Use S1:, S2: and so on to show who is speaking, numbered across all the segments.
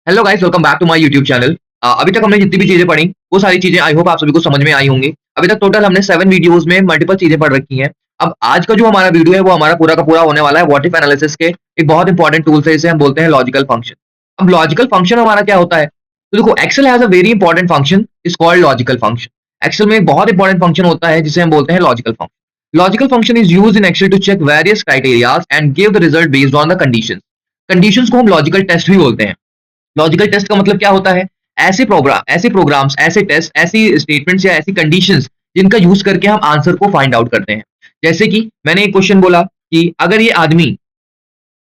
S1: Hello guys, welcome back to my YouTube channel. अभी तक हमने जितनी भी चीजें पढ़ी वो सारी चीजें आई होप आप सभी को समझ में आई होंगी। अभी तक टोटल हमने 7 वीडियोस में मल्टीपल चीजें पढ़ रखी हैं। अब आज का जो हमारा वीडियो है वो हमारा पूरा का पूरा होने वाला है व्हाट इफ एनालिसिस के एक बहुत इंपॉर्टेंट टूल से, इसे हम बोलते हैं लॉजिकल फंक्शन। अब लॉजिकल फंक्शन हमारा क्या होता है? तो देखो, Excel has a very important function is called logical function. Excel में एक बहुत इंपॉर्टेंट फंक्शन होता है जिसे हम बोलते हैं logical function. Logical function is used in Excel to check various criterias and give the result based on the conditions. Conditions को हम लॉजिकल टेस्ट भी बोलते हैं। लॉजिकल टेस्ट का मतलब क्या होता है? ऐसे प्रोग्राम्स, ऐसे टेस्ट, ऐसी स्टेटमेंट्स या ऐसी कंडीशंस जिनका यूज करके हम आंसर को फाइंड आउट करते हैं। जैसे कि मैंने एक क्वेश्चन बोला कि अगर ये आदमी,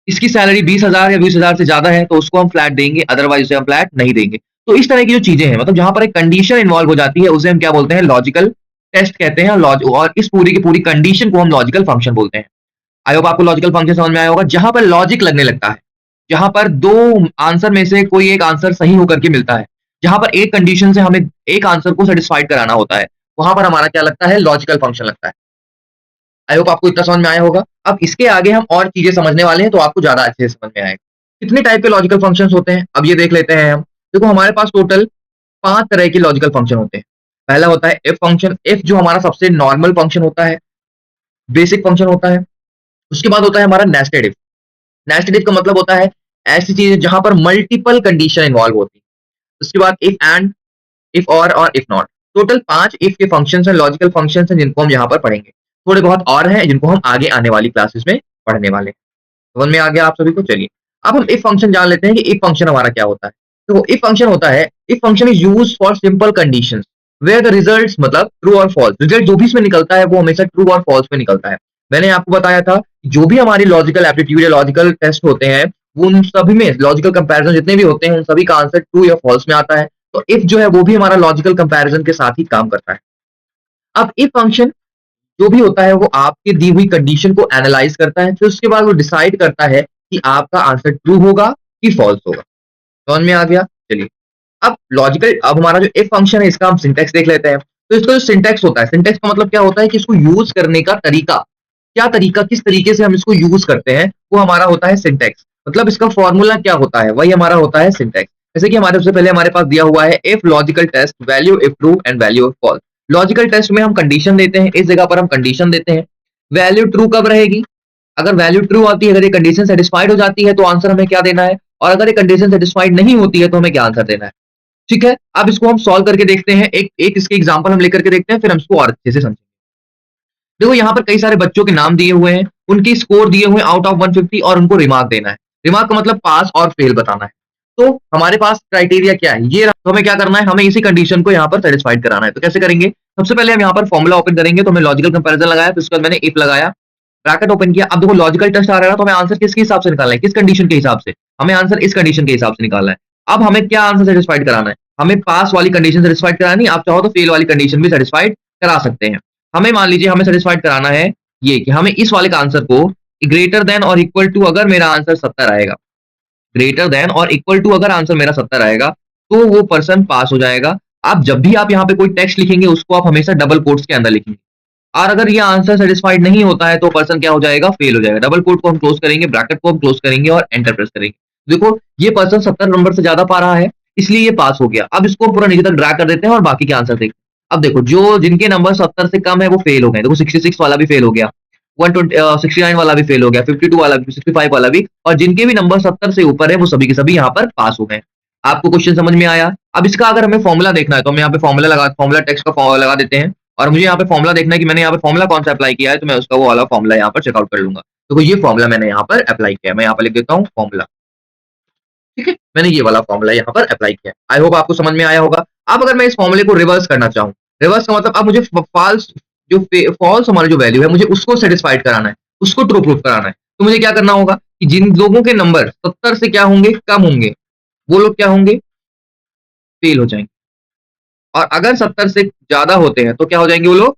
S1: इसकी सैलरी 20,000 या 20,000 से ज्यादा है तो उसको हम फ्लैट देंगे, अदरवाइज उसे हम फ्लैट नहीं देंगे। तो इस तरह की जो चीजें हैं, मतलब जहां पर एक कंडीशन इन्वॉल्व हो जाती है, उसे हम क्या बोलते हैं? लॉजिकल टेस्ट कहते हैं। और इस पूरी की पूरी कंडीशन को हम लॉजिकल फंक्शन बोलते हैं। आई होप आपको लॉजिकल फंक्शन समझ में आया होगा। जहां पर लॉजिक लगने लगता है, जहां पर दो आंसर में से कोई एक आंसर सही होकर के मिलता है, जहां पर एक कंडीशन से हमें एक आंसर को सेटिस्फाइड कराना होता है, वहां पर हमारा क्या लगता है? लॉजिकल फंक्शन लगता है। आई होप आपको इतना समझ में आया होगा। अब इसके आगे हम और चीजें समझने वाले हैं तो आपको ज्यादा अच्छे से समझ में आएगा। कितने टाइप के लॉजिकल फंक्शंस होते हैं अब ये देख लेते हैं हम। देखो, हमारे पास टोटल 5 तरह के लॉजिकल फंक्शन होते हैं। पहला होता है इफ फंक्शन। इफ जो हमारा सबसे नॉर्मल फंक्शन होता है, बेसिक फंक्शन होता है। उसके बाद होता है हमारा नेस्टेड इफ। नेस्टेड इफ का मतलब होता है ऐसी चीजें जहां पर मल्टीपल कंडीशन इन्वॉल्व होती है। उसके बाद इफ एंड, इफ और इफ नॉट। टोटल 5 इफ के फंक्शंस हैं, लॉजिकल फंक्शंस हैं, जिनको हम यहाँ पर पढ़ेंगे। थोड़े बहुत और हैं जिनको हम आगे आने वाली क्लासेस में पढ़ने वाले हैं। समझ में आ गया आप सभी को? चलिए, अब हम इफ फंक्शन जान लेते हैं कि इफ फंक्शन हमारा क्या होता है। तो इफ फंक्शन होता है, if function is used for simple conditions where the results, मतलब ट्रू और फॉल्स, रिजल्ट जो भी इसमें निकलता है वो हमेशा ट्रू और फॉल्स में निकलता है। मैंने आपको बताया था जो भी हमारी लॉजिकल एप्टीट्यूड या लॉजिकल टेस्ट होते हैं, उन सभी में लॉजिकल कंपैरिजन जितने भी होते हैं, उन सभी का आंसर ट्रू या फॉल्स में आता है। तो इफ जो है वो भी हमारा लॉजिकल कंपैरिजन के साथ ही काम करता है। अब इफ फंक्शन जो भी होता है वो आपकी दी हुई कंडीशन को एनालाइज करता है, फिर उसके बाद वो डिसाइड करता है कि आपका आंसर ट्रू होगा कि फॉल्स होगा। समझ में आ गया? चलिए, अब हमारा जो इफ फंक्शन है इसका हम सिंटैक्स देख लेते हैं। तो इसका जो सिंटैक्स होता है, सिंटैक्स का मतलब क्या होता है कि इसको यूज करने का तरीका, क्या तरीका, किस तरीके से हम इसको यूज करते हैं, वो हमारा होता है सिंटैक्स। मतलब इसका फॉर्मूला क्या होता है, वही हमारा होता है सिंटैक्स। जैसे कि हमारे सबसे पहले हमारे पास दिया हुआ है if logical test value if true and value if false. Logical test में हम कंडीशन देते हैं, इस जगह पर हम कंडीशन देते हैं। वैल्यू ट्रू कब रहेगी? अगर वैल्यू ट्रू आती है, अगर ये कंडीशन सेटिस्फाइड हो जाती है तो आंसर हमें क्या देना है, और अगर ये कंडीशन सेटिस्फाइड नहीं होती है तो हमें क्या आंसर देना है। ठीक है, अब इसको हम सॉल्व करके देखते हैं। एक एक इसके एग्जांपल हम लेकर के देखते हैं, फिर हम इसको और अच्छे से समझेंगे। देखो, यहाँ पर कई सारे बच्चों के नाम दिए हुए हैं, उनकी स्कोर दिए हुए हैं आउट ऑफ 150, और उनको रिमार्क देना है। रिमार्क का मतलब पास और फेल बताना है। तो हमारे पास क्राइटेरिया क्या है, ये तो हमें क्या करना है, हमें इसी कंडीशन को यहाँ पर सेटिस्फाइड कराना है। तो कैसे करेंगे? सबसे पहले हम यहाँ पर फॉर्मुला ओपन करेंगे। तो हमें लॉजिकल कंपैरिजन लगाया, फिर उसके बाद मैंने इफ लगाया, ब्रैकेट ओपन किया। अब देखो, लॉजिकल टेस्ट आ रहा है तो हमें आंसर किसके हिसाब से निकालना है, किस कंडीशन के हिसाब से? हमें आंसर इस कंडीशन के हिसाब से निकालना है। अब हमें क्या आंसर सेटिस्फाइड कराना है? हमें पास वाली कंडीशन सेटिस्फाइड करानी, आप चाहो तो फेल वाली कंडीशन भी सेटिस्फाइड करा सकते हैं। हमें मान लीजिए हमें सेटिस्फाइड कराना है ये कि हमें इस वाले का आंसर को ग्रेटर देन और इक्वल टू, अगर मेरा आंसर 70 आएगा, ग्रेटर देन और इक्वल टू अगर आंसर मेरा 70 आएगा तो वो पर्सन पास हो जाएगा। आप जब भी आप यहाँ पे कोई टेक्स्ट लिखेंगे उसको आप हमेशा डबल कोट्स के अंदर लिखेंगे। और अगर ये आंसर सेटिस्फाइड नहीं होता है तो पर्सन क्या हो जाएगा? फेल हो जाएगा। डबल कोट को हम क्लोज करेंगे, ब्रैकेट को हम क्लोज करेंगे और एंटर प्रेस करेंगे। देखो, ये पर्सन 70 नंबर से ज्यादा पा रहा है, इसलिए ये पास हो गया। अब इसको पूरा नीचे तक ड्रैग कर देते हैं और बाकी के आंसर देखते हैं। अब देखो, जो जिनके नंबर 70 से कम है वो फेल हो गए। देखो, 66 वाला भी फेल हो गया, 69 वाला भी फेल हो गया, 52 वाला भी, 65 वाला भी, और जिनके भी नंबर 70 से ऊपर है वो सभी के सभी यहाँ पर पास हो गए। आपको क्वेश्चन समझ में आया? अब इसका अगर हमें फॉर्मुला देखना है तो हम यहाँ पे फॉर्मुला टेक्स्ट का फॉर्मुला लगा देते हैं, और मुझे यहाँ पे फॉर्मुला देखना है कि मैंने यहाँ पे फॉर्मुला कौन सा अप्लाई किया है, तो मैं उसका वो वाला फॉर्मुला यहाँ पर चेकआउट कर लूंगा। तो ये फॉर्मुला मैंने यहाँ पर अप्लाई किया है, मैं यहाँ पर लिख देता हूँ फॉर्मुला। ठीक है, मैंने ये वाला फॉर्मुला यहाँ पर अप्लाई किया। आई होप आपको समझ में आया होगा। अब अगर मैं इस फॉर्मुले को रिवर्स करना चाहूँ, रिवर्स का मतलब अब मुझे फॉल्स हमारी जो वैल्यू है मुझे उसको सेटिस्फाइड कराना है, उसको ट्रू प्रूफ कराना है। तो मुझे क्या करना होगा कि जिन लोगों के नंबर 70 से क्या होंगे, कम होंगे, वो लोग क्या होंगे? फेल हो जाएंगे। और अगर 70 से ज्यादा होते हैं तो क्या हो जाएंगे? वो लोग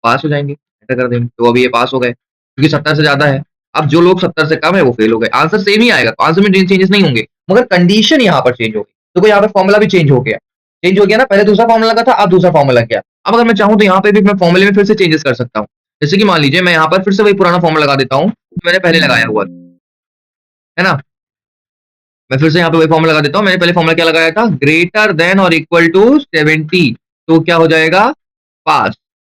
S1: पास हो जाएंगे। एंटर कर देंगे तो अभी ये पास हो गए क्योंकि 70 से ज्यादा है। अब जो लोग 70 से कम है वो फेल हो गए। आंसर सेम ही आएगा, तो आंसर में चेंजेस नहीं होंगे, मगर कंडीशन यहाँ पर चेंज होगी। तो यहाँ पे फॉर्मुला भी चेंज हो गया, चेंज हो गया ना। पहले दूसरा फॉर्मुला लगा था, अब दूसरा फॉर्मुला लग गया। अब अगर मैं चाहूँ तो यहाँ पे भी मैं फॉर्मुले में फिर से चेंजेस कर सकता हूँ। जैसे कि मान लीजिए मैं यहाँ पर फिर से वही पुराना फॉर्मुला लगा देता हूँ, मैंने पहले लगाया हुआ है ना। मैं फिर से यहाँ पे वही फॉर्मूला लगा देता हूँ। मैंने पहले फॉर्मूला क्या लगाया था, ग्रेटर देन और इक्वल टू 70, तो क्या हो जाएगा, पास।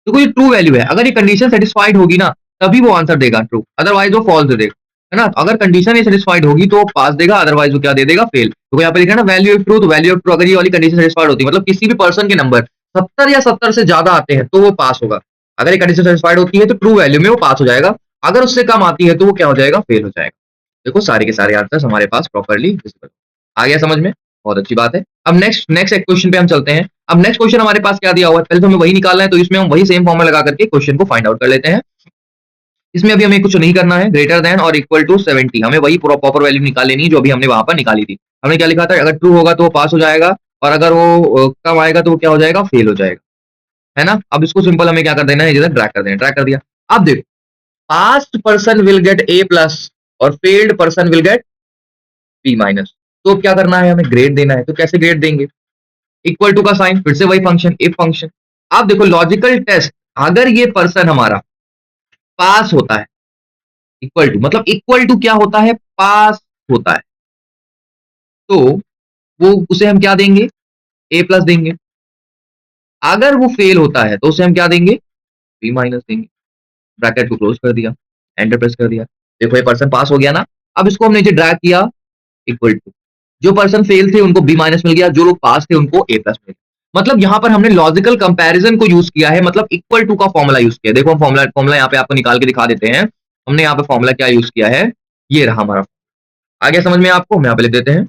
S1: तो कोई ट्रू वैल्यू है, अगर ये कंडीशन सेटिस्फाइड होगी ना तभी वो आंसर देगा ट्रू, अदरवाइज वो फॉल्स दे देगा, है ना। अगर कंडीशन ये सेटिस्फाइड होगी तो पास देगा, अदरवाइज वो क्या दे देगा, फेल। तो यहाँ पे लिखा है ना वैल्यू ऑफ ट्रू, तो वैल्यू ऑफ ट्रू अगर ये वाली कंडीशन सेटिस्फाइड होती है, मतलब किसी भी पर्सन के नंबर 70 या 70 से ज्यादा आते हैं तो वो पास होगा। अगर ये कंडीशन सेटिस्फाइड होती है तो ट्रू वैल्यू में वो पास हो जाएगा, अगर उससे कम आती है तो वो क्या हो जाएगा, फेल हो जाएगा। देखो सारे के सारे आंसर्स हमारे पास प्रॉपर्ली विजिबल आ गया समझ में, बहुत अच्छी बात है। अब नेक्स्ट नेक्स्ट एक क्वेश्चन पे हम चलते हैं। अब नेक्स्ट क्वेश्चन हमारे पास क्या दिया हुआ है, पहले तो हमें वही निकालना है, तो इसमें हम वही सेम फॉर्मूला लगा करके क्वेश्चन को फाइंड आउट कर लेते हैं। इसमें अभी हमें कुछ नहीं करना है, ग्रेटर देन और इक्वल टू 70, हमें वही प्रॉपर वैल्यू निकाल लेनी है जो अभी हमने वहां पर निकाली थी। हमने क्या लिखा था, अगर ट्रू होगा तो वो पास हो जाएगा, और अगर वो कम आएगा तो वो क्या हो जाएगा, फेल हो जाएगा, है ना। अब इसको सिंपल हमें क्या कर देना है, इधर ड्रैग कर देना, ड्रैग कर दिया। अब देखो, passed person will get A plus और failed person will get B minus. तो क्या करना है, हमें ग्रेड देना है, तो कैसे ग्रेड देंगे, इक्वल टू का साइन, फिर से वही फंक्शन इफ फंक्शन। अब देखो लॉजिकल टेस्ट, अगर ये पर्सन हमारा पास होता है, इक्वल टू मतलब इक्वल टू क्या होता है, पास होता है, तो वो उसे हम क्या देंगे, ए प्लस देंगे। अगर वो फेल होता है तो उसे हम क्या देंगे, बी माइनस देंगे। ब्रैकेट को क्लोज कर दिया, एंटर प्रेस कर दिया। देखो ये पर्सन पास हो गया ना। अब इसको हम नीचे ड्रैग किया, इक्वल टू, जो पर्सन फेल थे उनको बी माइनस मिल गया, जो लोग पास थे उनको ए प्लस मिल गया। मतलब यहां पर हमने लॉजिकल कंपैरिजन को यूज किया है, मतलब इक्वल टू का फॉर्मूला यूज किया है। देखो हम फॉर्मूला फॉर्मूला यहाँ पे आपको निकाल के दिखा देते हैं। हमने यहाँ पे फॉर्मूला क्या यूज किया है, ये रहा हमारा। आगे समझ में आपको, हम यहाँ पे लिख देते हैं।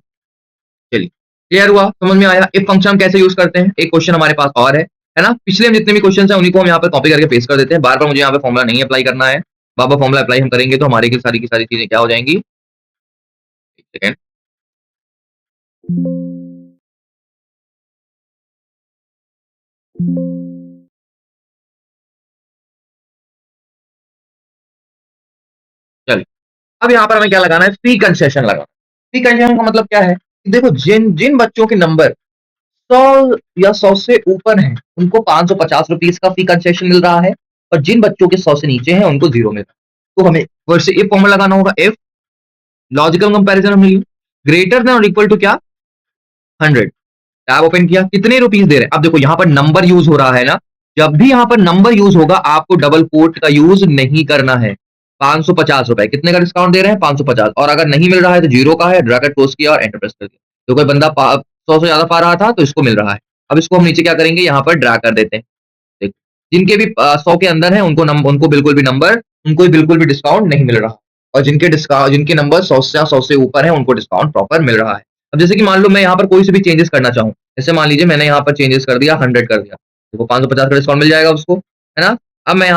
S1: चलिए क्लियर हुआ, समझ में आया। इफ फंक्शन हम कैसे यूज करते हैं, एक क्वेश्चन हमारे पास और है ना। पिछले हम जितने भी क्वेश्चन है उन्हीं को हम यहाँ पे कॉपी करके पेस्ट कर देते हैं। बार बार मुझे यहाँ पे फॉर्मूला नहीं अप्लाई करना है, बार बार फॉर्मूला अप्लाई हम करेंगे तो हमारी की सारी चीजें क्या हो जाएंगी। एक सेकेंड, चलिए अब यहाँ पर हमें क्या लगाना है, फी कंसेशन लगाना। फी कंसेशन का मतलब क्या है, कि देखो जिन जिन बच्चों के नंबर 100 या 100 से ऊपर हैं उनको 550 रुपीज का फी कंसेशन मिल रहा है, और जिन बच्चों के 100 से नीचे हैं उनको 0 मिल रहा है। तो हमें फिर से इफ फॉर्मूला लगाना होगा, इफ लॉजिकल कंपैरिजन हमने ग्रेटर देन और इक्वल टू क्या, 100। टैब ओपन किया, कितने रुपीज दे रहे हैं। अब देखो यहाँ पर नंबर यूज हो रहा है ना, जब भी यहाँ पर नंबर यूज होगा आपको डबल कोट का यूज नहीं करना है। 550 रुपए, कितने का डिस्काउंट दे रहे हैं, 550, और अगर नहीं मिल रहा है तो 0 का है, ब्रैकेट क्लोज किया और एंटर प्रेस कर दिया। तो कोई बंदा 100 से ज्यादा पा रहा था तो इसको मिल रहा है। अब इसको हम नीचे क्या करेंगे, यहाँ पर ड्रैग कर देते हैं। देखो जिनके भी 100 के अंदर है उनको बिल्कुल भी नंबर, उनको बिल्कुल भी डिस्काउंट नहीं मिल रहा, और जिनके नंबर 100 से 100 से ऊपर है उनको डिस्काउंट प्रॉपर मिल रहा है। अब जैसे कि मान लो मैं यहाँ पर कोई से भी चेंजेस करना चाहूँ, जैसे मान लीजिए मैंने यहाँ पर चेंजेस कर दिया, 100 कर दिया, देखो 550 का डिस्काउंट मिल जाएगा उसको, है ना। अब मैंने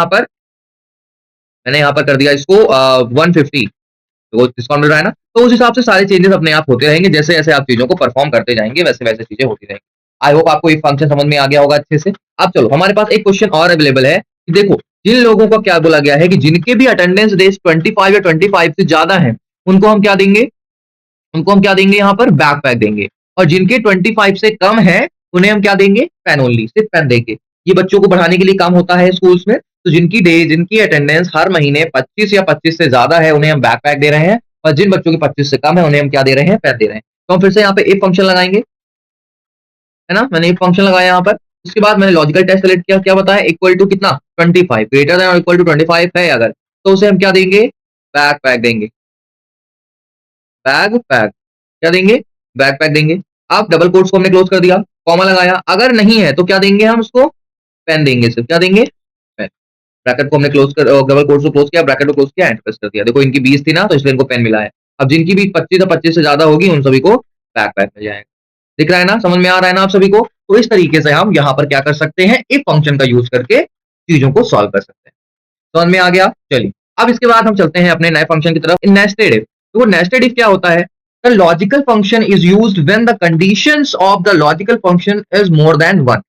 S1: यहाँ पर कर दिया इसको 150, तो वो डिस्काउंट मिल रहा है ना। तो उस हिसाब से सारे चेंजेस अपने आप होते रहेंगे, जैसे जैसे आप चीजों को परफॉर्म करते जाएंगे वैसे वैसे चीजें होती रहेंगी। आई होप आपको ये फंक्शन समझ में आ गया होगा अच्छे से। अब चलो हमारे पास एक क्वेश्चन और अवेलेबल है कि देखो जिन लोगों का क्या बोला गया है कि जिनके भी अटेंडेंस डेज 25 या 25 से ज्यादा है उनको हम क्या देंगे, उनको हम क्या देंगे, यहाँ पर बैकपैक देंगे, और जिनके 25 से कम है उन्हें हम क्या देंगे, पेन ओनली, सिर्फ पेन देंगे। ये बच्चों को बढ़ाने के लिए काम होता है स्कूल्स में। तो जिनकी अटेंडेंस हर महीने 25 या 25 से ज्यादा है उन्हें हम बैकपैक दे रहे हैं, और जिन बच्चों की 25 से कम है उन्हें हम क्या दे रहे हैं, पेन दे रहे हैं। तो हम फिर से यहाँ पे एक फंक्शन लगाएंगे, है ना। मैंने एक फंक्शन लगाया यहाँ पर, उसके बाद मैंने लॉजिकल टेस्ट सेलेक्ट किया, क्या बताया, इक्वल टू कितना, 25, ग्रेटर देन और इक्वल टू 25 है अगर, तो उसे हम क्या देंगे, बैकपैक देंगे। बैग पैक क्या देंगे, बैग पैक देंगे। अब डबल कोट्स को हमने क्लोज कर दिया, कॉमा लगाया, अगर नहीं है तो क्या देंगे हम उसको, पेन देंगे, सिर्फ क्या देंगे, पेन। ब्रैकेट को हमने क्लोज कर, डबल कोट्स को क्लोज किया, ब्रैकेट को क्लोज किया, एंटर प्रेस कर दिया। देखो इनकी 20 थी ना तो इसलिए इनको पेन मिला है। अब जिनकी भी 25 या 25 से ज्यादा होगी उन सभी को बैक पैक मिल जाएगा। दिख रहा है ना, समझ में आ रहा है ना आप सभी को। तो इस तरीके से हम यहाँ पर क्या कर सकते हैं, इफ फंक्शन का यूज करके चीजों को सॉल्व कर सकते हैं। समझ में आ गया। चलिए अब इसके बाद हम चलते हैं अपने नए फंक्शन की तरफ, नेस्टेड इफ। तो वो नेस्टेड इफ क्या होता है, the logical function is used when the conditions of the logical function is more than one.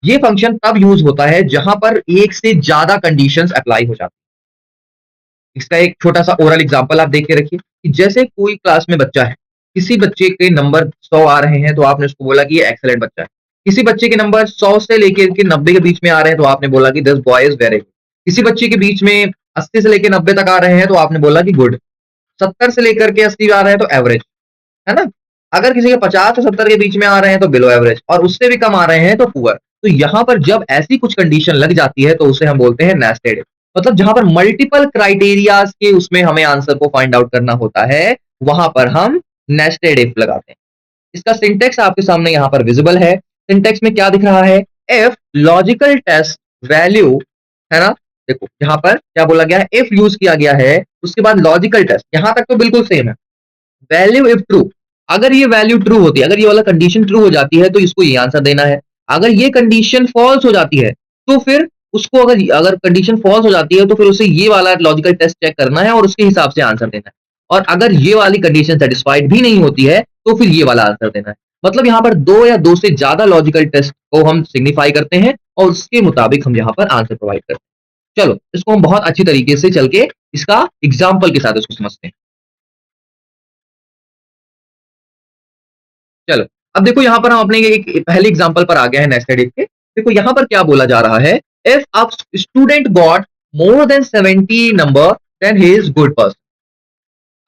S1: ये फंक्शन तब यूज होता है जहां पर एक से ज्यादा कंडीशंस अप्लाई हो जाती है। इसका एक छोटा सा ओरल एग्जांपल आप देख के रखिए कि जैसे कोई क्लास में बच्चा है, किसी बच्चे के नंबर 100 आ रहे हैं तो आपने उसको बोला कि ये एक्सेलेंट बच्चा है। किसी बच्चे के नंबर 100 से लेकर के 90 के बीच में आ रहे हैं तो आपने बोला कि this boy is very good. किसी बच्चे के बीच में 80 से लेकर 90 तक आ रहे हैं तो आपने बोला कि गुड। 70 से लेकर के 80 आ रहे हैं तो एवरेज, है ना। अगर किसी के 50 और 70 के बीच में आ रहे हैं तो बिलो एवरेज, और उससे भी कम आ रहे हैं तो पुअर। तो यहाँ पर जब ऐसी कुछ कंडीशन लग जाती है तो उसे हम बोलते हैं नेस्टेड इफ। मतलब जहां पर मल्टीपल क्राइटेरियाज के उसमें हमें आंसर को फाइंड आउट करना होता है, वहां पर हम नेस्टेड इफ लगाते हैं। इसका सिंटेक्स आपके सामने यहाँ पर विजिबल है। सिंटेक्स में क्या दिख रहा है? इफ लॉजिकल टेस्ट वैल्यू, है ना? देखो यहाँ पर क्या बोला गया है, इफ यूज किया गया है, उसके बाद लॉजिकल टेस्ट, यहां तक तो बिल्कुल सेम है। वैल्यू इफ ट्रू, अगर ये वैल्यू ट्रू होती है, अगर ये वाला कंडीशन ट्रू हो जाती है तो इसको ये आंसर देना है। अगर ये कंडीशन फॉल्स हो जाती है तो फिर उसको, अगर अगर कंडीशन फॉल्स हो जाती है तो फिर उसे ये वाला लॉजिकल टेस्ट चेक करना है और उसके हिसाब से आंसर देना है। और अगर ये वाली कंडीशन सेटिस्फाइड भी नहीं होती है तो फिर ये वाला आंसर देना है। मतलब यहाँ पर दो या दो से ज्यादा लॉजिकल टेस्ट को हम सिग्निफाई करते हैं और उसके मुताबिक हम यहाँ पर आंसर प्रोवाइड करते हैं। चलो इसको हम बहुत अच्छी तरीके से चल के इसका एग्जाम्पल के साथ इसको समझते हैं। चलो अब देखो यहाँ पर हम अपने एक पहले एग्जांपल पर आ गए हैं नेस्टेड इफ के। देखो यहाँ पर क्या बोला जा रहा है, if a student got more than 70 number then he is good person.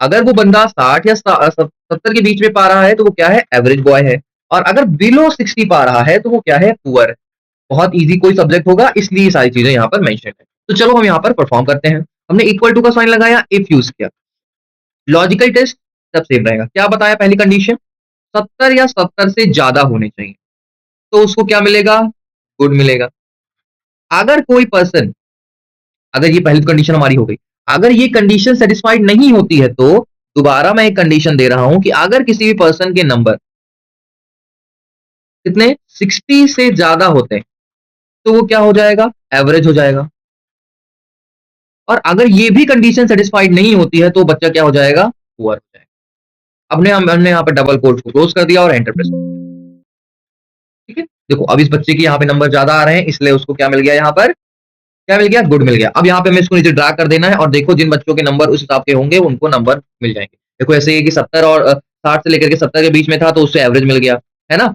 S1: अगर वो बंदा 60 या 70 के बीच में पा रहा है तो वो क्या है? एवरेज बॉय है। और अगर बिलो 60 पा रहा है तो वो क्या है? पुअर है। बहुत इजी कोई सब्जेक्ट होगा, इसलिए ये सारी चीजें यहाँ पर मेंशन है। तो चलो हम यहाँ पर परफॉर्म करते हैं। हमने इक्वल टू का साइन लगाया, इफ यूज किया, लॉजिकल टेस्ट सब सेम रहेगा। क्या बताया पहली कंडीशन? 70 या 70 से ज्यादा होने चाहिए, तो उसको क्या मिलेगा? गुड मिलेगा। अगर कोई पर्सन, अगर ये पहली कंडीशन हमारी हो गई, अगर ये कंडीशन सेटिस्फाइड नहीं होती है तो दोबारा मैं एक कंडीशन दे रहा हूं कि अगर किसी भी पर्सन के नंबर कितने 60 से ज्यादा होते हैं तो वो क्या हो जाएगा? एवरेज हो जाएगा। और अगर ये भी कंडीशन सेटिस्फाइड नहीं होती है तो बच्चा क्या हो जाएगा? पुअर हो जाएगा। हमने यहाँ पर डबल कोट को क्लोज कर दिया और एंटर प्रेस कर दिया। ठीक है, देखो अब इस बच्चे के यहाँ पे नंबर ज्यादा आ रहे हैं, इसलिए उसको क्या मिल गया? यहाँ पर क्या मिल गया? गुड मिल गया। अब यहाँ पे हमें इसको नीचे ड्रा कर देना है और देखो जिन बच्चों के नंबर उस हिसाब के होंगे उनको नंबर मिल जाएंगे। देखो ऐसे ही कि 70 और 60 से लेकर के 70 के बीच में था तो उससे एवरेज मिल गया, है ना?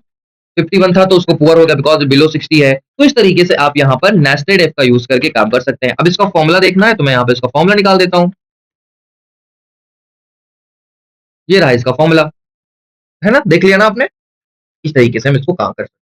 S1: 51 था तो उसको पुअर हो गया बिकॉज बिलो 60 है। तो इस तरीके से आप यहाँ पर नेस्टेड इफ का यूज करके काम कर सकते हैं। अब इसका फॉर्मूला देखना है तो मैं यहाँ पे इसका फॉर्मूला निकाल देता हूँ। ये रहा इसका फॉर्मूला, है ना? देख लिया ना आपने? इस तरीके से हम इसको काम कर सकते हैं।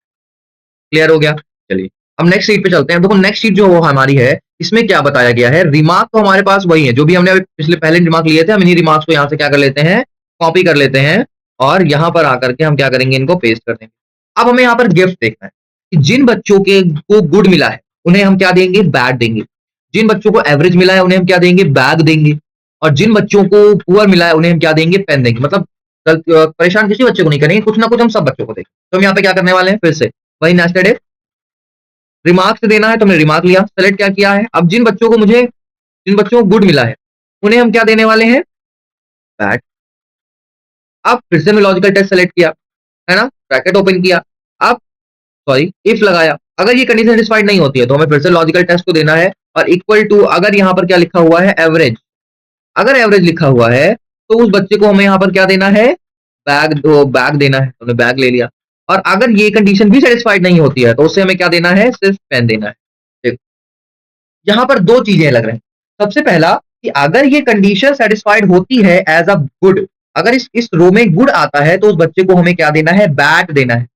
S1: क्लियर हो गया? चलिए अब नेक्स्ट शीट पे चलते हैं। देखो नेक्स्ट शीट जो वो हमारी है, इसमें क्या बताया गया है? रिमार्क तो हमारे पास वही है जो भी हमने अभी पिछले पहले रिमार्क लिए थे। हम इन्हीं रिमार्क्स को यहाँ से क्या कर लेते हैं? कॉपी कर लेते हैं और यहाँ पर आकर के हम क्या करेंगे? इनको पेस्ट कर देंगे। अब हमें यहाँ पर गिफ्ट देखना है कि जिन बच्चों के को गुड मिला है उन्हें हम क्या देंगे? बैड देंगे। जिन बच्चों को एवरेज मिला है उन्हें हम क्या देंगे? बैग देंगे। और जिन बच्चों को पुअर मिला है उन्हें हम क्या देंगे? पेन देंगे। मतलब परेशान किसी बच्चे को नहीं करेंगे, कुछ ना कुछ हम सब बच्चों को देंगे। तो हम यहाँ पे क्या करने वाले हैं? फिर से वही नेस्टेड इफ, रिमार्क से देना है तो हमने रिमार्क लिया, सेलेक्ट क्या किया है। अब जिन बच्चों को गुड मिला है उन्हें हम क्या देने वाले हैं? बैड। अब फिर से मैं लॉजिकल टेस्ट सेलेक्ट किया, है ना? ब्रैकेट ओपन किया, अब सॉरी इफ लगाया। अगर ये कंडीशन सेटिस्फाइड नहीं होती है तो हमें फिर से लॉजिकल टेस्ट को देना है और इक्वल टू, अगर यहाँ पर क्या लिखा हुआ है? एवरेज। अगर एवरेज लिखा हुआ है तो उस बच्चे को हमें यहाँ पर क्या देना है? बैग देना है। तो हमने बैग ले लिया। और अगर ये कंडीशन भी सेटिस्फाइड नहीं होती है तो उससे हमें क्या देना है? सिर्फ पेन देना है। देखो यहाँ पर दो चीजें लग रही हैं। सबसे पहला कि अगर ये कंडीशन सेटिस्फाइड होती है एज अ गुड, अगर इस रो में गुड आता है तो उस बच्चे को हमें क्या देना है? बैड देना है।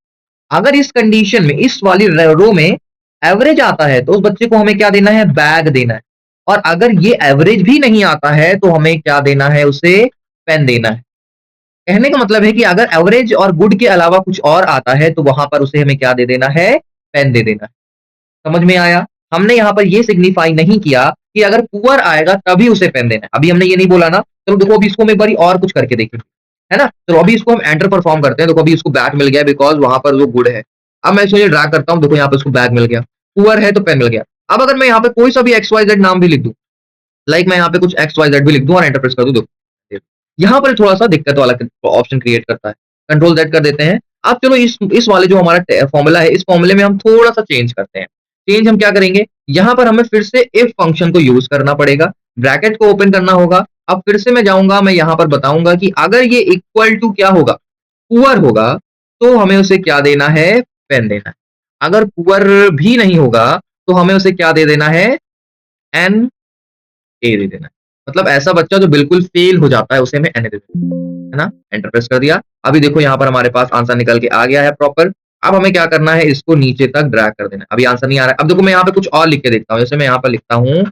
S1: अगर इस कंडीशन में, इस वाली रो में एवरेज आता है तो उस बच्चे को हमें क्या देना है? बैग देना है। और अगर ये एवरेज भी नहीं आता है तो हमें क्या देना है? उसे पेन देना है। कहने का मतलब है कि अगर एवरेज और गुड के अलावा कुछ और आता है तो वहां पर उसे हमें क्या दे देना है? पेन दे देना है। समझ में आया? हमने यहाँ पर ये सिग्निफाई नहीं किया कि अगर पुअर आएगा तभी उसे पेन देना है। अभी हमने ये नहीं बोला ना। चलो देखो अभी इसको हम एक बार और कुछ करके देखें, है ना? तो अभी इसको हम एंटर परफॉर्म करते हैं। देखो अभी इसको बैग मिल गया बिकॉज वहां पर जो गुड है। अब मैं इसको ड्रैग करता हूँ, देखो यहाँ पर इसको बैग मिल गया। पुअर है तो पेन मिल गया। अब अगर मैं यहाँ पे कोई सा भी एक्स वाई जेड नाम भी लिख दूं, लाइक मैं यहाँ पे कुछ एक्स वाई जेड भी लिख दूं और एंटर प्रेस कर दूं, देखो यहाँ पर थोड़ा सा दिक्कत वाला ऑप्शन क्रिएट करता है। कंट्रोल जेड कर देते हैं। अब चलो इस वाले जो हमारा फॉर्मूला है, इस फॉर्मूले में हम थोड़ा सा चेंज करते हैं। चेंज हम क्या करेंगे? यहाँ पर हमें फिर से इफ फंक्शन को यूज करना पड़ेगा, ब्रैकेट को ओपन करना होगा। अब फिर से मैं जाऊंगा, मैं यहाँ पर बताऊंगा कि अगर ये इक्वल टू क्या होगा? पुअर होगा तो हमें उसे क्या देना है? पेन देना है। अगर पुअर भी नहीं होगा तो हमें उसे क्या दे देना है? एन ए दे देना है। मतलब ऐसा बच्चा जो बिल्कुल फेल हो जाता है उसे हमें एन ए दे देना है। है ना, एंटर प्रेस कर दिया। अभी देखो यहाँ पर हमारे पास आंसर निकल के आ गया है प्रॉपर। अब हमें क्या करना है, इसको नीचे तक ड्रैग कर देना है। अभी आंसर नहीं आ रहा है। अब देखो मैं यहाँ पे कुछ और लिख के देखता हूँ, जैसे मैं यहाँ पर लिखता हूँ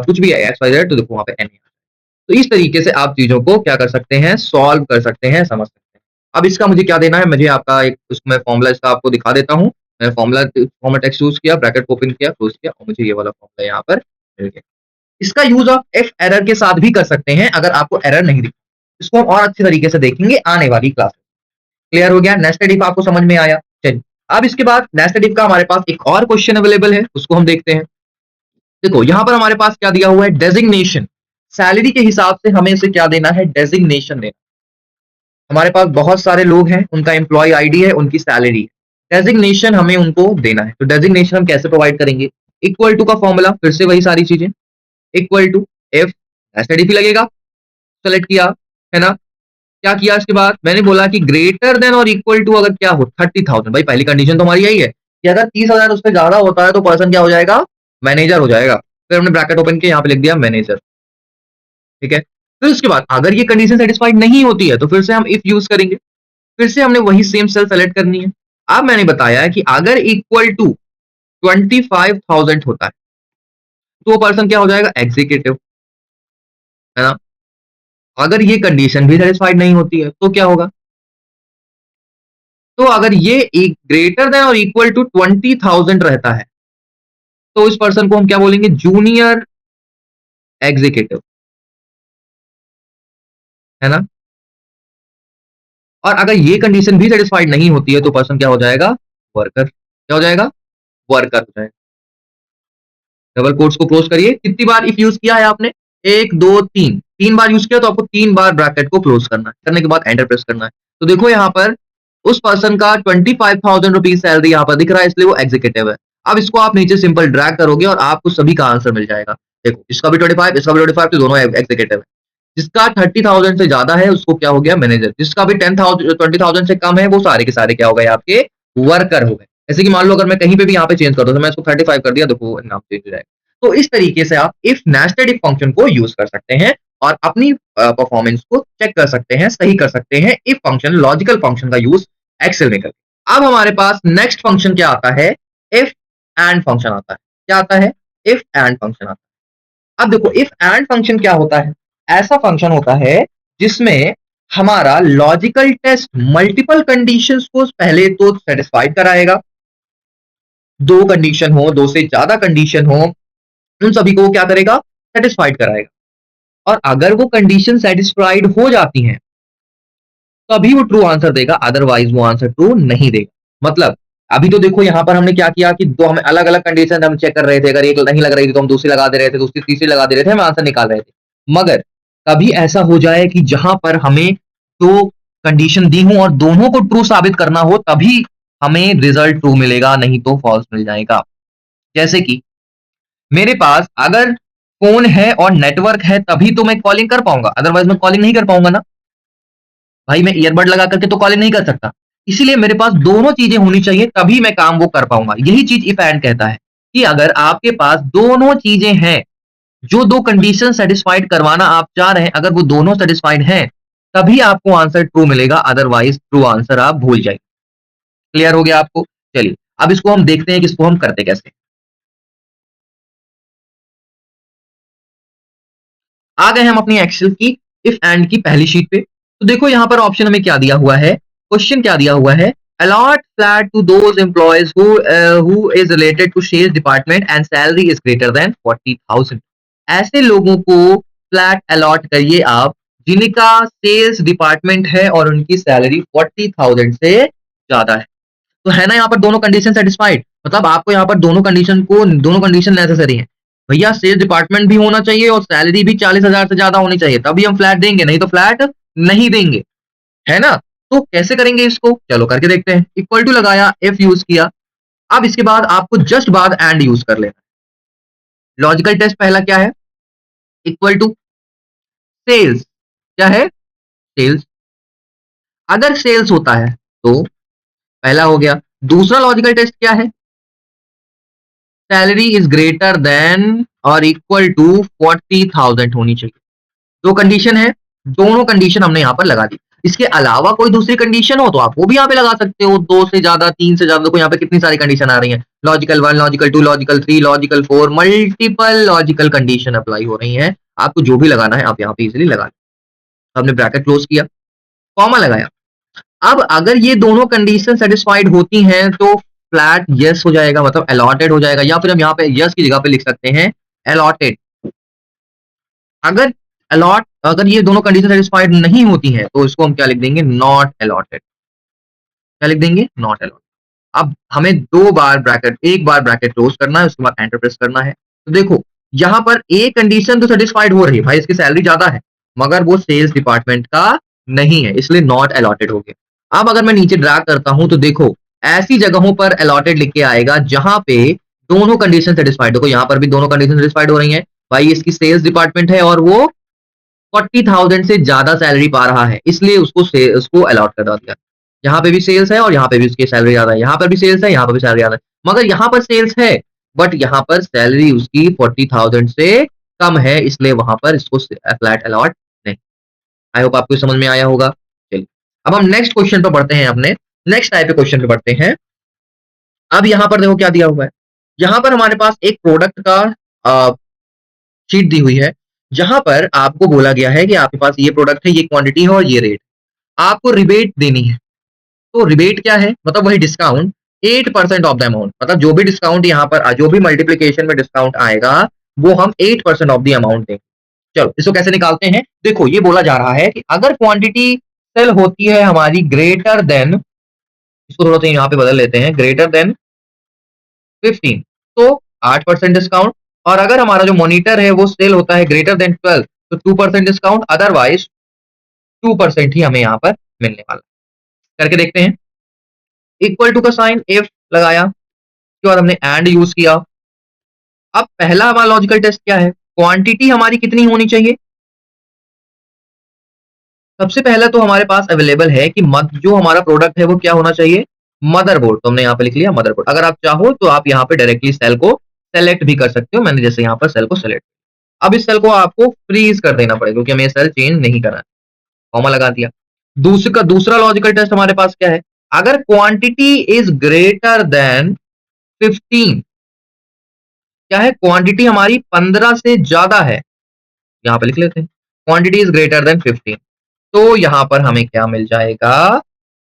S1: कुछ भी है XYZ, तो देखो वहाँ पे N। तो इस तरीके से आप चीजों को क्या कर सकते हैं, सॉल्व कर सकते हैं, समझ सकते हैं। अब इसका मुझे क्या देना है, मुझे आपका एक उसमें फॉर्मूला इसका आपको दिखा देता हूँ। मैं फॉर्मूला टेक्स्ट यूज किया, ब्रैकेट ओपन किया, क्लोज किया, और मुझे ये वाला फॉर्मूला यहाँ पर मिल गया। इसका यूज आप एफ एरर के साथ भी कर सकते हैं अगर आपको एरर नहीं दिखता। इसको हम और अच्छे तरीके से देखेंगे आने वाली क्लास में। क्लियर हो गया, नेस्टेड इफ आपको समझ में आया। चलिए अब इसके बाद नेस्टेड इफ का हमारे पास एक और क्वेश्चन अवेलेबल है, उसको हम देखते हैं। देखो यहां पर हमारे पास क्या दिया हुआ है, डेजिग्नेशन। सैलरी के हिसाब से हमें इसे क्या देना है, डेजिग्नेशन देना। हमारे पास बहुत सारे लोग हैं, उनका एम्प्लॉय आईडी है, उनकी सैलरी है, डेजिग्नेशन हमें उनको देना है। तो डेजिग्नेशन हम कैसे प्रोवाइड करेंगे, इक्वल टू का फॉर्मूला, फिर से वही सारी चीजें, इक्वल टू एफ एसटीडीपी लगेगा, सेलेक्ट किया, है ना। क्या किया इसके बाद, मैंने बोला कि ग्रेटर देन और इक्वल टू अगर क्या हो 30,000। भाई पहली कंडीशन तो हमारी यही है कि अगर 30,000 उससे ज्यादा होता है तो पर्सन क्या हो जाएगा, मैनेजर हो जाएगा। फिर हमने ब्रैकेट ओपन किया, यहाँ पे लिख दिया मैनेजर, ठीक है। फिर उसके बाद अगर ये कंडीशन सेटिस्फाइड नहीं होती है तो फिर से हम इफ यूज करेंगे, फिर से हमने वही सेम सेल सेलेक्ट करनी है। अब मैंने बताया है कि अगर इक्वल टू 25,000 होता है तो वो पर्सन क्या हो जाएगा, एग्जीक्यूटिव, है ना। अगर ये कंडीशन भी सेटिस्फाइड नहीं होती है तो क्या होगा, तो अगर ये एक ग्रेटर देन और इक्वल टू 20,000 रहता है तो इस पर्सन को हम क्या बोलेंगे, जूनियर एग्जीक्यूटिव, है ना। और अगर ये कंडीशन भी सेटिस्फाइड नहीं होती है तो पर्सन क्या हो जाएगा, वर्कर, क्या हो जाएगा, वर्कर हो जाएगा। डबल कोट्स को क्लोज करिए। कितनी बार इफ यूज किया है आपने, एक दो तीन, तीन बार यूज किया तो आपको तीन बार ब्रैकेट को क्लोज करना है, करने के बाद एंटर प्रेस करना है। तो देखो यहाँ पर उस पर्सन का 25,000 रुपीज सैलरी यहाँ पर दिख रहा है, इसलिए वो एग्जीक्यूटिव है। अब इसको आप नीचे सिंपल ड्रैग करोगे और आपको सभी का आंसर मिल जाएगा। देखो इसका भी 25, इसका भी 25, तो दोनों एग्जीक्यूटिव है। जिसका 30,000 से ज्यादा है उसको क्या हो गया, मैनेजर। जिसका भी 10,000 20,000 से कम है वो सारे के सारे क्या हो गए, आपके वर्कर हो गए। जैसे कि मान लो अगर मैं कहीं पे भी यहाँ पे चेंज कर दूं, तो मैं इसको 35 कर दिया, देखो नाम चेंज हो जाएगा। तो इस तरीके से आप इफ नेस्टेड इफ फंक्शन को यूज कर सकते हैं और अपनी परफॉर्मेंस को चेक कर सकते हैं, सही कर सकते हैं इफ फंक्शन, लॉजिकल फंक्शन का यूज एक्सेल में करके। अब हमारे पास नेक्स्ट फंक्शन क्या आता है, इफ एंड फंक्शन आता है। क्या आता है, इफ एंड फंक्शन आता है। अब देखो इफ एंड फंक्शन क्या होता है, ऐसा फंक्शन होता है जिसमें हमारा लॉजिकल टेस्ट मल्टीपल कंडीशंस को पहले तो सेटिस्फाइड कराएगा। दो कंडीशन हो, दो से ज्यादा कंडीशन हो, उन सभी को क्या करेगा, सेटिस्फाइड कराएगा। और अगर वो कंडीशन सेटिस्फाइड हो जाती हैं तभी वो ट्रू आंसर देगा, अदरवाइज वो आंसर ट्रू नहीं देगा। मतलब अभी तो देखो यहाँ पर हमने क्या किया कि दो हमें अलग अलग कंडीशन हम चेक कर रहे थे, अगर एक नहीं लग रही थी तो हम दूसरी लगा दे रहे थे, दूसरी तीसरी लगा दे रहे थे, हम आंसर निकाल रहे थे। मगर कभी ऐसा हो जाए कि जहां पर हमें दो कंडीशन दी हो और दोनों को ट्रू साबित करना हो तभी हमें रिजल्ट ट्रू मिलेगा, नहीं तो फॉल्स मिल जाएगा। जैसे कि मेरे पास अगर फोन है और नेटवर्क है तभी तो मैं कॉलिंग कर पाऊंगा, अदरवाइज मैं कॉलिंग नहीं कर पाऊंगा ना। भाई मैं ईयरबड लगा करके तो कॉलिंग नहीं कर सकता। इसीलिए मेरे पास दोनों चीजें होनी चाहिए तभी मैं काम वो कर पाऊंगा। यही चीज इफ एंड कहता है कि अगर आपके पास दोनों चीजें हैं, जो दो कंडीशन सेटिस्फाइड करवाना आप चाह रहे हैं, अगर वो दोनों सेटिस्फाइड हैं तभी आपको आंसर ट्रू मिलेगा, अदरवाइज ट्रू आंसर आप भूल जाएंगे। क्लियर हो गया आपको। चलिए अब इसको हम देखते हैं कि इसको हम करते कैसे। आ गए हम अपनी एक्सेल की इफ एंड की पहली शीट पे। तो देखो यहां पर ऑप्शन हमें क्या दिया हुआ है, क्वेश्चन क्या दिया हुआ है, allot flat to those employees who is related to sales department and salary is greater than 40,000। ऐसे लोगों को फ्लैट अलॉट करिए आप जिनका सेल्स डिपार्टमेंट है और उनकी सैलरी 40,000 से ज्यादा है। तो है ना यहाँ पर दोनों कंडीशन सेटिस्फाइड, मतलब आपको यहाँ पर दोनों कंडीशन नेसेसरी है। भैया सेल्स डिपार्टमेंट भी होना चाहिए और सैलरी भी 40,000 से ज्यादा होनी चाहिए, तभी हम फ्लैट देंगे, नहीं तो फ्लैट नहीं देंगे, है ना। तो कैसे करेंगे इसको, चलो करके देखते हैं। इक्वल टू लगाया, इफ यूज किया। अब इसके बाद आपको जस्ट बाद एंड यूज कर लेना। लॉजिकल टेस्ट पहला क्या है, इक्वल टू सेल्स, क्या है, सेल्स। अगर सेल्स होता है तो पहला हो गया। दूसरा लॉजिकल टेस्ट क्या है, सैलरी इज ग्रेटर देन और इक्वल टू 40,000 होनी चाहिए। दो कंडीशन है, दोनों कंडीशन हमने यहां पर लगा दी। इसके अलावा कोई दूसरी कंडीशन हो तो आप वो भी यहाँ पे लगा सकते हो, 2 से ज्यादा, 3 से ज्यादा। देखो यहाँ पे कितनी सारी कंडीशन आ रही है, logical 1, logical 2, logical 3, logical 4, multiple logical condition apply हो रही है। आपको जो भी लगाना है आप यहाँ पे इजिली लगा, आपने ब्रैकेट क्लोज किया, कॉमा लगाया। अब अगर ये दोनों कंडीशन सेटिस्फाइड होती हैं तो फ्लैट यस हो जाएगा, मतलब अलॉटेड हो जाएगा, या फिर हम यहाँ पे यस की जगह पे लिख सकते हैं अलॉटेड। अगर अगर ये दोनों कंडीशन सेटिस्फाइड नहीं होती हैं तो इसको हम क्या लिख देंगे, नॉट अलॉटेड। क्या लिख देंगे, नॉट अलॉटेड। अब हमें दो बार ब्रैकेट, एक बार ब्रैकेट क्लोज करना है, उसके बाद एंटर प्रेस करना है। तो देखो यहां पर एक कंडीशन तो सेटिस्फाइड हो रही है, भाई इसकी सैलरी ज्यादा है, मगर वो सेल्स डिपार्टमेंट का नहीं है, इसलिए नॉट अलॉटेड हो गया। अब अगर मैं नीचे ड्रैग करता हूं तो देखो ऐसी जगहों पर अलॉटेड लिख के आएगा जहां पे दोनों कंडीशन सेटिस्फाइड। देखो यहां पर भी दोनों कंडीशन सेटिस्फाइड हो रही है, भाई इसकी सेल्स डिपार्टमेंट है और वो 40,000 से ज्यादा सैलरी पा रहा है, इसलिए उसको अलॉट कर दिया। यहाँ पे भी सेल्स है और यहाँ पे भी उसकी सैलरी ज्यादा है, यहाँ पर भी सेल्स है, यहाँ पर भी सैलरी ज्यादा है, मगर यहाँ पर सेल्स है बट यहाँ पर सैलरी उसकी 40,000 से कम है, इसलिए वहां पर इसको फ्लैट अलॉट नहीं। आई होप आपको समझ में आया होगा। चलिए अब हम नेक्स्ट क्वेश्चन पे बढ़ते हैं, अपने नेक्स्ट टाइप के क्वेश्चन पे बढ़ते हैं। अब यहाँ पर देखो क्या दिया हुआ है, यहाँ पर हमारे पास एक प्रोडक्ट का शीट दी हुई है, जहां पर आपको बोला गया है कि आपके पास ये प्रोडक्ट है, ये क्वांटिटी है और ये रेट, आपको रिबेट देनी है। तो रिबेट क्या है, मतलब वही डिस्काउंट 8% ऑफ द अमाउंट, मतलब जो भी डिस्काउंट यहाँ पर जो भी मल्टीप्लीकेशन में डिस्काउंट आएगा वो हम 8% ऑफ द अमाउंट देंगे। चलो इसको कैसे निकालते हैं, देखो ये बोला जा रहा है कि अगर क्वांटिटी सेल होती है हमारी ग्रेटर देन, इसको थोड़ा सा यहाँ पे बदल लेते हैं, ग्रेटर देन 15 तो 8% डिस्काउंट, और अगर हमारा जो मॉनिटर है वो सेल होता है ग्रेटर देन 12 तो 2% डिस्काउंट, अदरवाइज 2% ही हमें यहाँ पर मिलने वाला। करके देखते हैं, इक्वल टू का साइन इफ लगाया, उसके बाद हमने एंड यूज किया। अब पहला हमारा लॉजिकल टेस्ट क्या है, क्वांटिटी हमारी कितनी होनी चाहिए। सबसे पहला तो हमारे पास अवेलेबल है कि जो हमारा प्रोडक्ट है वो क्या होना चाहिए, मदरबोर्ड। तो हमने यहाँ पे लिख लिया मदरबोर्ड। अगर आप चाहो तो आप यहाँ पे डायरेक्टली सेल को सेलेक्ट भी कर सकते हो, मैंने जैसे यहाँ पर सेल को सेलेक्ट। अब इस सेल को आपको फ्रीज कर देना पड़ेगा क्योंकि हमें सेल चेंज नहीं करना है, कॉमा लगा दिया। दूसरा लॉजिकल टेस्ट हमारे पास क्या है, अगर क्वांटिटी इज ग्रेटर देन 15, क्या है, क्वांटिटी हमारी 15 से ज्यादा है, यहां पे लिख लेते हैं क्वांटिटी इज ग्रेटर देन 15, तो यहां पर हमें क्या मिल जाएगा,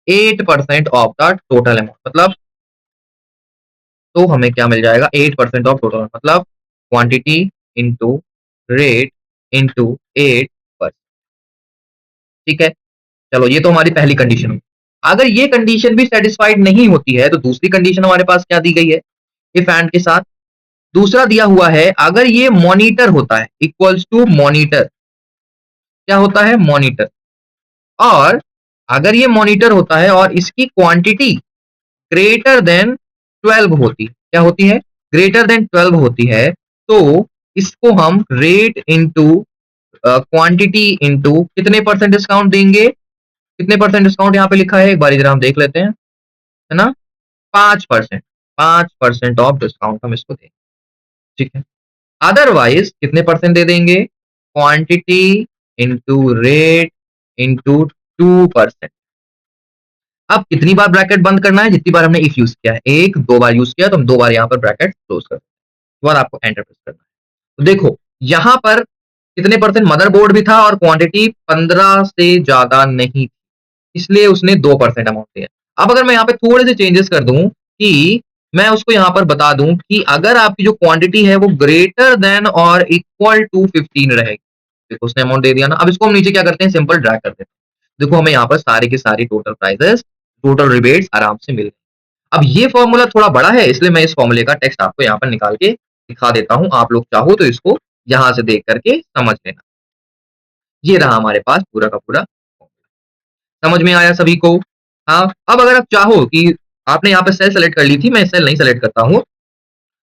S1: 8% ऑफ द टोटल अमाउंट, मतलब तो हमें क्या मिल जाएगा, 8% ऑफ टोटल, मतलब क्वांटिटी इंटू रेट इंटू 8%। ठीक है, चलो ये तो हमारी पहली कंडीशन हुई। अगर ये कंडीशन भी सेटिस्फाइड नहीं होती है तो दूसरी कंडीशन हमारे पास क्या दी गई है, इफ एंड के साथ। दूसरा दिया हुआ है, अगर ये मॉनिटर होता है, इक्वल्स टू मॉनिटर, क्या होता है, मॉनिटर, और अगर ये मॉनिटर होता है और इसकी क्वांटिटी ग्रेटर देन 12 होती है, क्या होती है, ग्रेटर देन 12 होती है, तो इसको हम रेट इंटू क्वांटिटी इंटू कितने परसेंट डिस्काउंट देंगे, कितने परसेंट डिस्काउंट यहाँ पे लिखा है, एक बार इधर हम देख लेते हैं, है ना, 5%, 5% ऑफ डिस्काउंट हम इसको देंगे। ठीक है, अदरवाइज कितने परसेंट दे देंगे, क्वांटिटी इंटू रेट इंटू 2%। अब कितनी बार ब्रैकेट बंद करना है, जितनी बार हमने इफ यूज किया है, एक दो बार यूज किया तो हम दो बार यहाँ पर ब्रैकेट क्लोज कर, बार आपको एंटर प्रेस करना है। तो देखो यहां पर कितने परसेंट, मदरबोर्ड भी था और क्वांटिटी 15 से ज्यादा नहीं थी, इसलिए उसने 2% अमाउंट दिया। अब अगर मैं यहाँ पे थोड़े से चेंजेस कर दूं कि मैं उसको यहाँ पर बता दूं कि अगर आपकी जो क्वांटिटी है वो ग्रेटर देन और इक्वल टू 15 रहेगी, देखो उसने अमाउंट दे दिया ना। अब इसको हम नीचे क्या करते हैं, सिंपल ड्रैग कर देते हैं, देखो हमें यहाँ पर सारी की सारी टोटल प्राइजेस, टोटल रिबेट्स आराम से मिल गए। अब ये फॉर्मूला थोड़ा बड़ा है, इसलिए मैं इस फॉर्मूले का टेक्स्ट आपको यहाँ पर निकाल के दिखा देता हूं, आप लोग चाहो तो इसको यहां से देख करके समझ लेना। ये रहा हमारे पास पूरा का पूरा, समझ में आया सभी को। हाँ, अब अगर आप चाहो कि आपने यहाँ पे सेल सेलेक्ट कर ली थी, मैं सेल नहीं सेलेक्ट करता हूँ,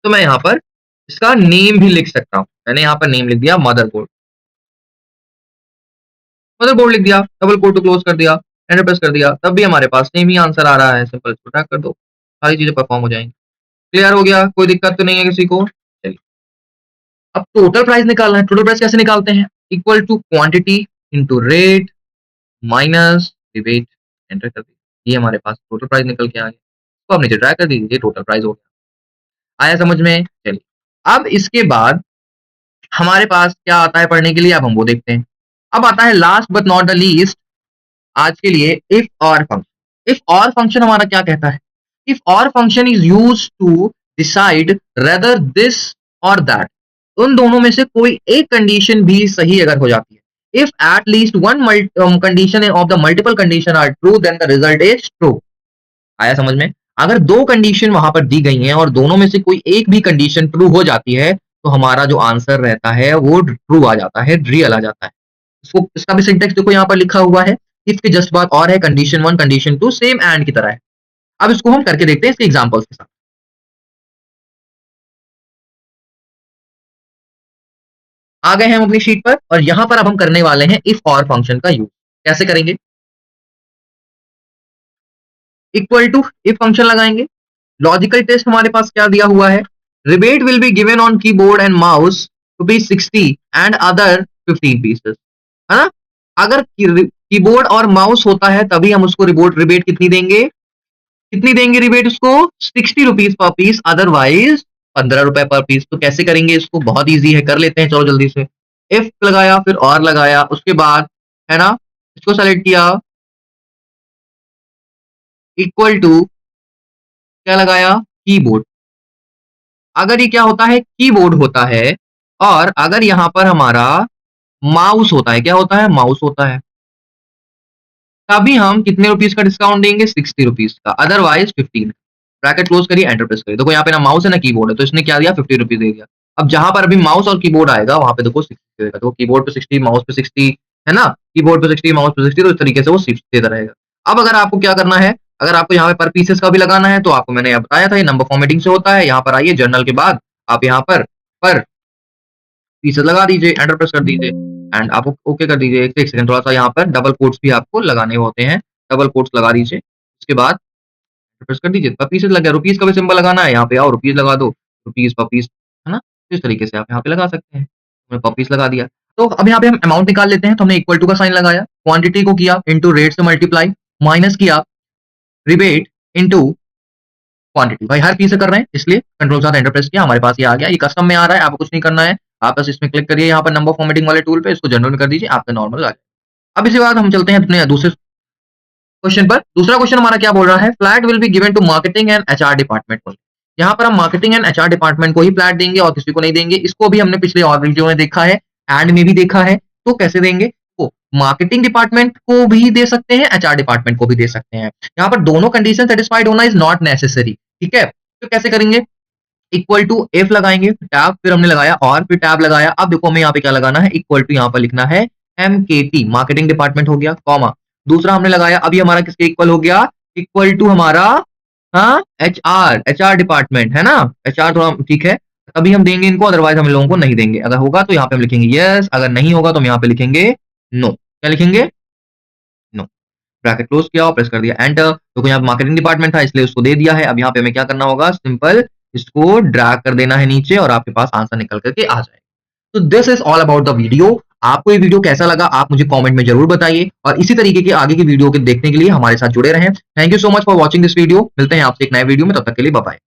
S1: तो मैं यहाँ पर इसका नेम भी लिख सकता हूँ। मैंने यहाँ पर नेम लिख दिया मदरबोर्ड, मदरबोर्ड लिख दिया, डबल कोट क्लोज कर दिया, एंटर प्रेस कर दिया, तब भी हमारे पास सेम ही आंसर आ रहा है। सिंपल इसको ट्रैक कर दो, सारी चीजें परफॉर्म हो जाएंगी। क्लियर हो गया, कोई दिक्कत तो नहीं है किसी को। चलिए अब टोटल प्राइस निकालना है। टोटल प्राइस कैसे निकालते हैं, equal to quantity into rate minus debate enter कर दीजिए, ये हमारे पास टोटल प्राइस निकल के आ गया। तो आप नीचे ड्रैग कर दीजिए, ये टोटल प्राइस हो गया। आया समझ में? चलिए, अब इसके बाद हमारे पास क्या आता है पढ़ने के लिए, अब हम वो देखते हैं। अब आता है last but not the least आज के लिए, if or function. If or function हमारा क्या कहता है? If or function is used to decide rather this or that, उन दोनों में से कोई एक कंडीशन भी सही अगर हो जाती है, if at least one condition of the multiple condition are true then the result is true. आया समझ में? अगर दो कंडीशन वहां पर दी गई हैं और दोनों में से कोई एक भी कंडीशन ट्रू हो जाती है, तो हमारा जो आंसर रहता है वो ट्रू आ जाता है, रियल आ जाता है। इसको, इसका भी सिंटेक्स देखो यहाँ पर लिखा हुआ है, इसके जस्ट बाद और है, condition one condition two same and की तरह है। अब इसको हम करके देखते हैं इसके एग्जांपल्स के साथ। आ गए हैं हम अपनी शीट पर, और यहां पर अब हम करने वाले हैं इफ और फंक्शन का यूज। कैसे करेंगे? इक्वल टू इफ फंक्शन लगाएंगे। लॉजिकल टेस्ट हमारे पास क्या दिया हुआ है? Rebate will be given on keyboard and mouse ₹60 and other 15 pieces, है ना? अगर कीबोर्ड और माउस होता है तभी हम उसको रिबेट कितनी देंगे? कितनी देंगे रिबेट उसको? ₹60 पर पीस, अदरवाइज ₹15 पर पीस। तो कैसे करेंगे इसको? बहुत इजी है, कर लेते हैं, चलो जल्दी से। इफ लगाया, फिर और लगाया, उसके बाद, है ना, इसको सेलेक्ट किया, इक्वल टू क्या लगाया? कीबोर्ड। अगर ये क्या होता है? कीबोर्ड होता है, और अगर यहां पर हमारा माउस होता है, क्या होता है? माउस होता है, तभी हम कितने रुपीस का डिस्काउंट देंगे? ₹60 का, अदरवाइज 15। ब्रैकेट क्लोज करिए, एंटर प्रेस करिए। देखो यहाँ पे ना माउस है ना कीबोर्ड है, तो इसने क्या दिया? ₹50 दे दिया। अब जहां पर अभी माउस और कीबोर्ड आएगा वहां पे देखो 60 देगा। देखो कीबोर्ड पे 60, माउस पे 60, है ना? कीबोर्ड पे 60, माउस पे 60, तो इस तरीके से वो 60 देता रहेगा। अब अगर आपको क्या करना है, अगर आपको यहाँ पे पर पीसेस का भी लगाना है, तो आपको मैंने बताया था ये नंबर फॉर्मेटिंग से होता है। यहाँ पर आइए, जर्नल के बाद आप यहाँ पर पीसेस लगा दीजिए, एंटर प्रेस कर दीजिए, एंड आप ओके कर दीजिए। एक सेकंड, थोड़ा सा यहाँ पर डबल कोट्स भी आपको लगाने होते हैं, डबल कोट्स लगा दीजिए। उसके बाद प्रेस कर दीजिए, पर पीसेस लग गया। रुपीस का भी सिंबल लगाना है, यहाँ पे आओ, रुपीस लगा दो, रुपीस पर पीस, है ना? इस तरीके से आप यहाँ पे लगा सकते हैं। मैंने पर पीस लगा दिया। तो अब यहाँ पे हम अमाउंट निकाल लेते हैं। तो हमने इक्वल टू का साइन लगाया, क्वांटिटी को किया इनटू रेट से मल्टीप्लाई, माइनस किया रिबेट इनटू क्वांटिटी। भाई हर पीस से कर रहे हैं, इसलिए कंट्रोल साथ एंटर प्रेस किया, हमारे पास ये आ गया। ये कस्टम में आ रहा है, आपको कुछ नहीं करना है। आप बस इसमें क्लिक करिए, यहाँ पर नंबर फॉर्मेटिंग वाले टूल पे, इसको जनरल में कर दीजिए, आपका नॉर्मल आ जाए। अब इसी बाद हम चलते हैं अपने दूसरे क्वेश्चन पर। दूसरा क्वेश्चन हमारा क्या बोल रहा है? Flat will be given to marketing and HR department को। यहाँ पर हम मार्केटिंग एंड एचआर डिपार्टमेंट को ही फ्लैट देंगे और किसी को नहीं देंगे। इसको भी हमने पिछले और वीडियो में देखा है, एंड में भी देखा है। तो कैसे देंगे? तो मार्केटिंग डिपार्टमेंट को भी दे सकते हैं, एचआर डिपार्टमेंट को भी दे सकते हैं। यहाँ पर दोनों कंडीशन सेटिस्फाइड होना इज नॉट नेसेसरी, ठीक है? तो कैसे करेंगे? इक्वल टू एफ लगाएंगे, टैब, फिर हमने लगाया और, फिर टैब लगाया। अब देखो हमें यहाँ पे क्या लगाना है? इक्वल टू यहाँ पर लिखना है MKT, मार्केटिंग डिपार्टमेंट हो गया, कॉमा, दूसरा हमने लगाया, अभी हमारा किसके इक्वल हो गया? इक्वल टू हमारा, हाँ, एचआर डिपार्टमेंट, है ना? एचआर थोड़ा ठीक है, तभी हम देंगे इनको, अदरवाइज हम लोगों को नहीं देंगे। अगर होगा तो यहाँ पे हम लिखेंगे यस, अगर नहीं होगा तो हम यहाँ पे लिखेंगे नो। क्या लिखेंगे? नो। ब्रैकेट क्लोज किया और प्रेस कर दिया एंटर। तो यहाँ मार्केटिंग डिपार्टमेंट था इसलिए उसको दे दिया है। अब यहाँ पे हमें क्या करना होगा? सिंपल इसको ड्रैग कर देना है नीचे और आपके पास आंसर निकल करके आ जाएगा। तो this is all about the video. आपको ये वीडियो कैसा लगा आप मुझे कमेंट में जरूर बताइए, और इसी तरीके के आगे की वीडियो के देखने के लिए हमारे साथ जुड़े रहें। Thank you so much for watching this video. मिलते हैं आपसे एक नए वीडियो में, तब तक के लिए बाय बाय।